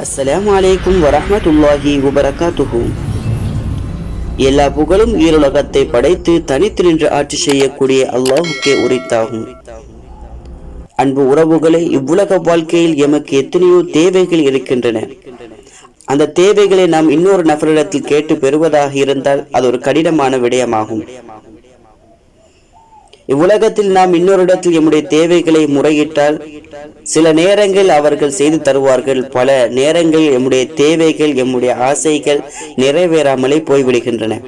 அஸ்ஸலாமு அலைக்கும் வரஹ்மத்துல்லாஹி வபரகாத்துஹு. எல்லா புகழும் ஈருலகத்தை படைத்து தனித்து நின்று ஆட்சி செய்யக்கூடிய அல்லாஹுக்கே உரித்தாகும். அன்பு உறவுகளே, இவ்வுலக வாழ்க்கையில் எமக்கு எத்தனையோ தேவைகள் இருக்கின்றன. அந்த தேவைகளை நாம் இன்னொரு நபரிடத்தில் கேட்டு பெறுவதாக இருந்தால் அது ஒரு கடினமான விடயமாகும். இவ்வுலகத்தில் நாம் இன்னொரு இடத்தில் எம்முடைய தேவைகளை முறையிட்டால் சில நேரங்கள் அவர்கள் செய்து தருவார்கள், பல நேரங்கள் எம்முடைய தேவைகள் எம்முடைய ஆசைகள் நிறைவேறாமலே போய்விடுகின்றன.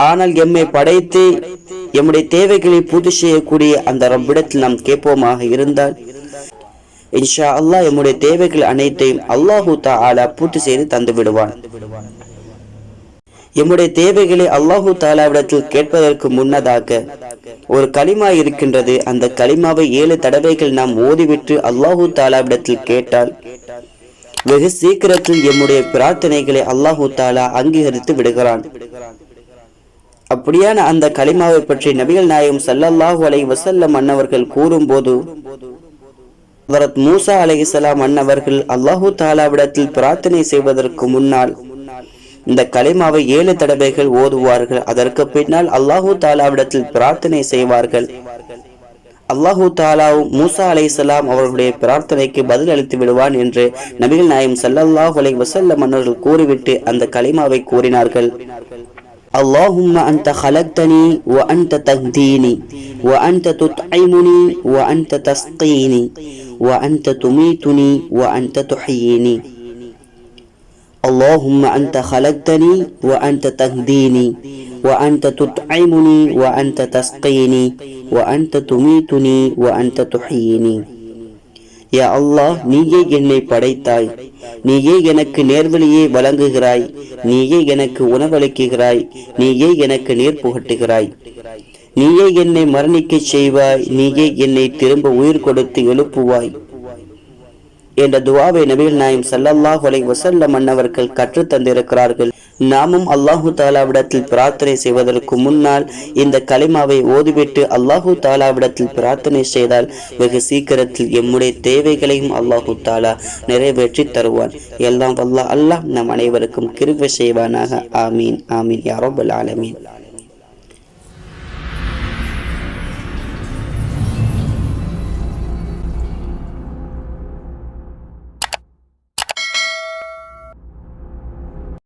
ஆனால் எம்மை படைத்து எம்முடைய தேவைகளை பூர்த்தி செய்யக்கூடிய அந்த ரப்பிடத்தில் நாம் கேட்போமாக இருந்தால் இன்ஷா அல்லாஹ் எம்முடைய தேவைகள் அனைத்தையும் அல்லாஹு தஆலா பூர்த்தி செய்து தந்து விடுவான். எம்முடைய தேவைகளை அல்லாஹு தஆலாவிடத்தில் கேட்பதற்கு முன்னதாக ஒரு கலிமா இருக்கின்றது. அந்த கலிமாவை 7 தடவைகள் நாம் ஓதிவிட்டு அல்லாஹு தஆலாவிடத்தில் கேட்டால் வெகு சீக்கிரத்தில் எம்முடைய பிரார்த்தனைகளை அல்லாஹு தஆலா அங்கீகரித்து விடுகிறான். அப்படியான அந்த கலிமாவை பற்றி நபிகள் நாயகம் ஸல்லல்லாஹு அலைஹி வஸல்லம் அன்னவர்கள் கூறும்போது, ஹஜ்ரத் மூசா அலைஹிஸ்ஸலாம் அன்னவர்கள் அல்லாஹு தஆலாவிடத்தில் பிரார்த்தனை செய்வதற்கு முன்னால் இந்த கலிமாவை 7 தடவைகள் ஓதுவார்கள். அதற்கு பின்னால் அல்லாஹு தஆலாவிடத்தில் பிரார்த்தனை செய்வார்கள். அல்லாஹு தஆலாவும் மூசா அலைஹிஸ்ஸலாம் அவர்களுடைய பிரார்த்தனைக்கு பதில் அளித்து விடுவான் என்று நபிகள் நாயகம் ஸல்லல்லாஹு அலைஹி வஸல்லம் அன்னவர்கள் கூறிவிட்டு அந்த கலிமாவை கூறினார்கள். اللهم أنت خلقتني وأنت تهديني وأنت تطعمني وأنت تسقيني وأنت تميتني وأنت تحييني. اللهم أنت خلقتني وأنت تهديني وأنت تطعمني وأنت تسقيني وأنت تميتني وأنت تحييني. யா அல்லாஹ், நீயே என்னை படைத்தாய், நீயே எனக்கு நேர்வழியை வழங்குகிறாய், நீயே எனக்கு உணவளிக்கிறாய், நீயே எனக்கு நீர் புகட்டுகிறாய், நீயே என்னை மரணிக்க செய்வாய், நீயே என்னை திரும்ப உயிர் கொடுத்து எழுப்புவாய் என்ற துஆவை நபிகள் நாயகம் ஸல்லல்லாஹு அலைஹி வஸல்லம் அன்னவர்கள் கற்றுத் தந்திருக்கிறார்கள். நாமும் அல்லாஹு தஆலாவிடத்தில் பிரார்த்தனை செய்வதற்கு முன்னால் இந்த கலிமாவை ஓதிவிட்டு அல்லாஹு தஆலாவிடத்தில் பிரார்த்தனை செய்தால் வெகு சீக்கிரத்தில் எம்முடைய தேவைகளையும் அல்லாஹு தஆலா நிறைவேற்றி தருவான். எல்லாம் வல்ல அல்லாஹ் நம் அனைவருக்கும் கிருபை செய்வானாக. ஆமீன் ஆமீன் யா ரப்பல் ஆலமீன்.